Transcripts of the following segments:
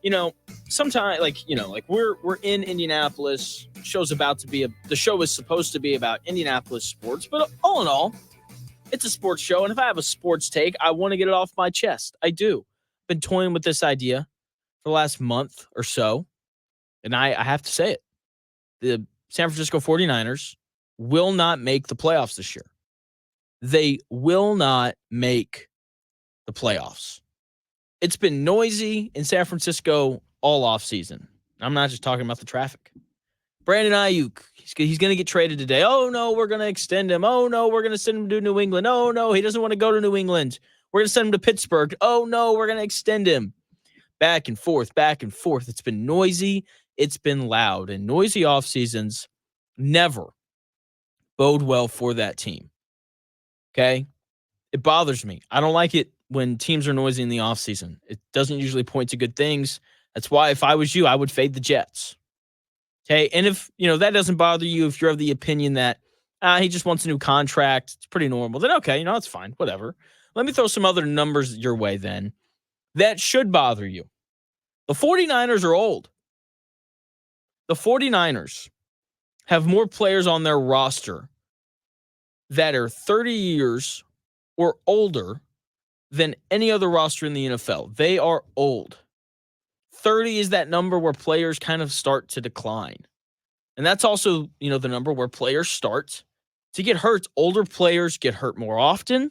you know, sometimes like we're in Indianapolis. The show is supposed to be about Indianapolis sports, but all in all, it's a sports show. And if I have a sports take, I want to get it off my chest. I do. Been toying with this idea for the last month or so, and I have to say it. The San Francisco 49ers will not make the playoffs this year. They will not make the playoffs. It's been noisy in San Francisco all offseason. I'm not just talking about the traffic. Brandon Ayuk, he's going to get traded today. Oh, no, we're going to extend him. Oh, no, we're going to send him to New England. Oh, no, he doesn't want to go to New England. We're going to send him to Pittsburgh. Oh, no, we're going to extend him. Back and forth, back and forth. It's been noisy. It's been loud. And noisy off seasons never bode well for that team. Okay? It bothers me. I don't like it when teams are noisy in the offseason. It doesn't usually point to good things. That's why if I was you, I would fade the Jets. Okay? And if, that doesn't bother you, if you're of the opinion that he just wants a new contract, it's pretty normal, then okay, it's fine, whatever. Let me throw some other numbers your way then. That should bother you. The 49ers are old. The 49ers have more players on their roster that are 30 years or older than any other roster in the NFL. They are old. 30 is that number where players kind of start to decline. And that's also, the number where players start to get hurt. Older players get hurt more often,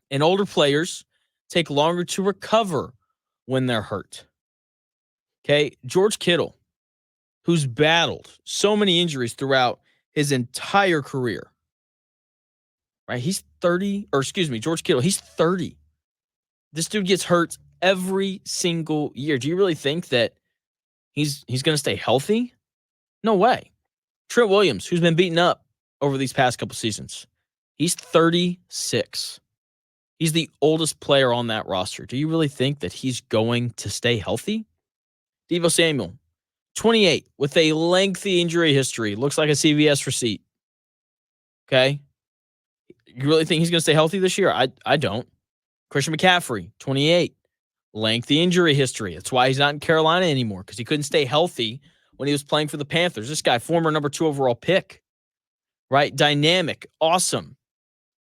and older players take longer to recover when they're hurt. Okay, George Kittle, who's battled so many injuries throughout his entire career, right? He's 30, George Kittle, he's 30. This dude gets hurt every single year. Do you really think that he's going to stay healthy? No way. Trent Williams, who's been beaten up over these past couple seasons, he's 36. He's the oldest player on that roster. Do you really think that he's going to stay healthy? Deebo Samuel, 28, with a lengthy injury history. Looks like a CVS receipt. Okay? You really think he's going to stay healthy this year? I don't. Christian McCaffrey, 28, lengthy injury history. That's why he's not in Carolina anymore, because he couldn't stay healthy when he was playing for the Panthers. This guy, former number 2 overall pick, right? Dynamic, awesome.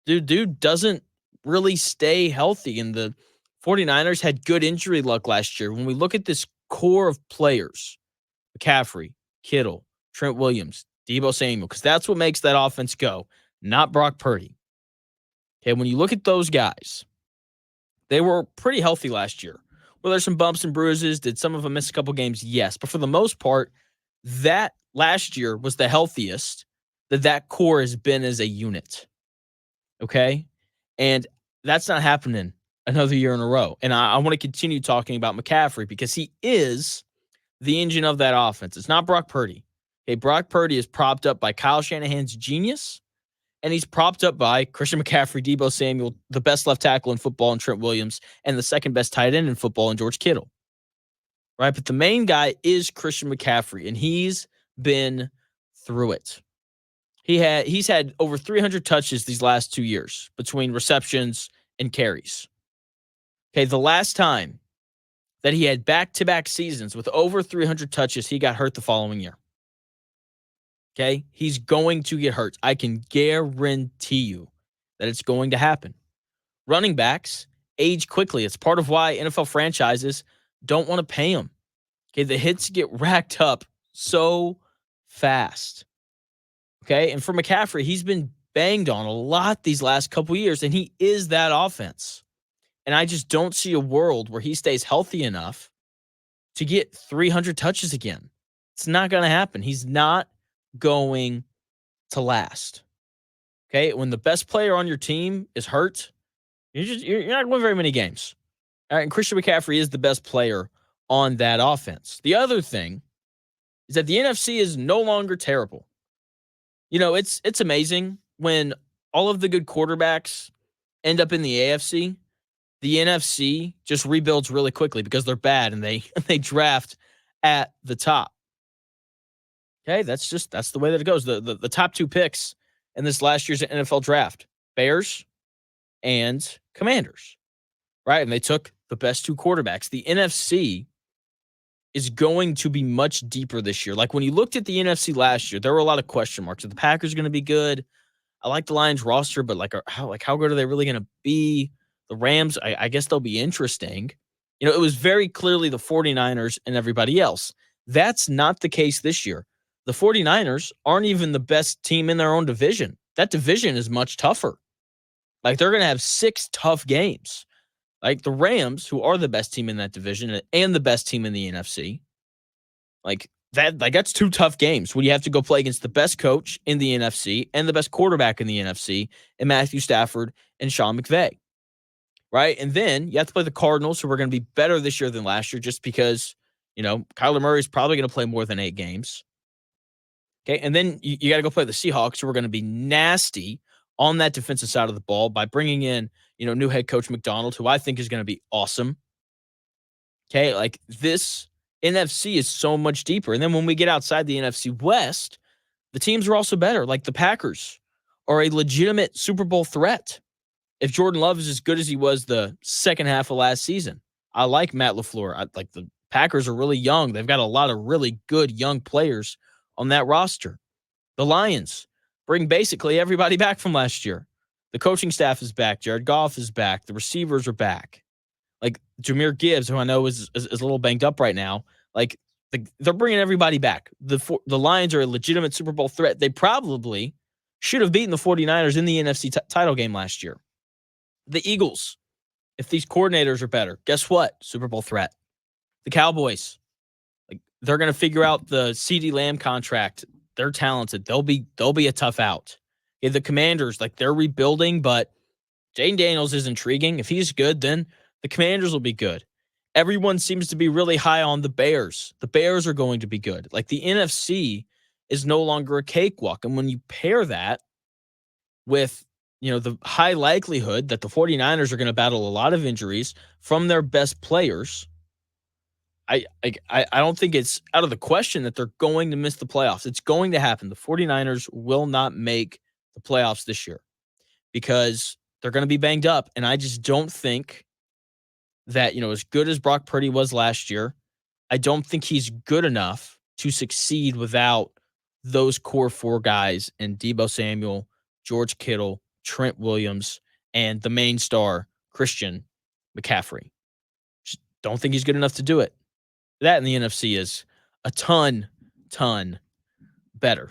Dude doesn't really stay healthy, and the 49ers had good injury luck last year. When we look at this core of players, McCaffrey, Kittle, Trent Williams, Deebo Samuel, because that's what makes that offense go, not Brock Purdy. Okay, when you look at those guys, they were pretty healthy last year. Were there some bumps and bruises? Did some of them miss a couple games? Yes. But for the most part, that last year was the healthiest that core has been as a unit. Okay? And that's not happening another year in a row. And I want to continue talking about McCaffrey because he is the engine of that offense. It's not Brock Purdy. Okay, Brock Purdy is propped up by Kyle Shanahan's genius, and he's propped up by Christian McCaffrey, Deebo Samuel, the best left tackle in football in Trent Williams, and the second best tight end in football in George Kittle. Right? But the main guy is Christian McCaffrey, and he's been through it. He's had over 300 touches these last 2 years between receptions and carries. Okay, the last time that he had back-to-back seasons with over 300 touches, he got hurt the following year. Okay, he's going to get hurt. I can guarantee you that it's going to happen. Running backs age quickly. It's part of why NFL franchises don't want to pay them. Okay, the hits get racked up so fast. Okay, and for McCaffrey, he's been banged on a lot these last couple years, and he is that offense. And I just don't see a world where he stays healthy enough to get 300 touches again. It's not going to happen. He's not going to last. Okay, when the best player on your team is hurt, you're not winning very many games. All right, and Christian McCaffrey is the best player on that offense. The other thing is that the NFC is no longer terrible. It's amazing when all of the good quarterbacks end up in the AFC. The NFC just rebuilds really quickly because they're bad and they draft at the top. Okay, that's the way that it goes. The top 2 picks in this last year's NFL draft, Bears and Commanders, right? And they took the best 2 quarterbacks. The NFC is going to be much deeper this year. Like when you looked at the NFC last year, there were a lot of question marks. Are the Packers going to be good? I like the Lions roster, but how good are they really going to be? The Rams, I guess they'll be interesting. It was very clearly the 49ers and everybody else. That's not the case this year. The 49ers aren't even the best team in their own division. That division is much tougher. Like they're going to have 6 tough games. Like the Rams, who are the best team in that division and the best team in the NFC, that's 2 tough games when you have to go play against the best coach in the NFC and the best quarterback in the NFC and Matthew Stafford and Sean McVay. Right? And then you have to play the Cardinals, who are going to be better this year than last year just because, Kyler Murray is probably going to play more than 8 games. Okay. And then you got to go play the Seahawks, who are going to be nasty on that defensive side of the ball by bringing in, new head coach McDonald, who I think is going to be awesome. Okay. Like this NFC is so much deeper. And then when we get outside the NFC West, the teams are also better. Like the Packers are a legitimate Super Bowl threat. If Jordan Love is as good as he was the second half of last season, I like Matt LaFleur. The Packers are really young. They've got a lot of really good young players on that roster. The Lions bring basically everybody back from last year. The coaching staff is back. Jared Goff is back. The receivers are back. Like Jahmyr Gibbs, who I know is a little banged up right now. They're bringing everybody back. The Lions are a legitimate Super Bowl threat. They probably should have beaten the 49ers in the NFC title game last year. The Eagles, if these coordinators are better, guess what? Super Bowl threat. The Cowboys, they're going to figure out the CeeDee Lamb contract. They're talented. They'll be a tough out. The Commanders, they're rebuilding, but Jayden Daniels is intriguing. If he's good, then the Commanders will be good. Everyone seems to be really high on the Bears. The Bears are going to be good. The NFC is no longer a cakewalk. And when you pair that with, the high likelihood that the 49ers are going to battle a lot of injuries from their best players, I don't think it's out of the question that they're going to miss the playoffs. It's going to happen. The 49ers will not make the playoffs this year because they're going to be banged up. And I just don't think that, as good as Brock Purdy was last year, I don't think he's good enough to succeed without those core 4 guys and Deebo Samuel, George Kittle, Trent Williams, and the main star, Christian McCaffrey. Just don't think he's good enough to do it. That in the NFC is a ton better.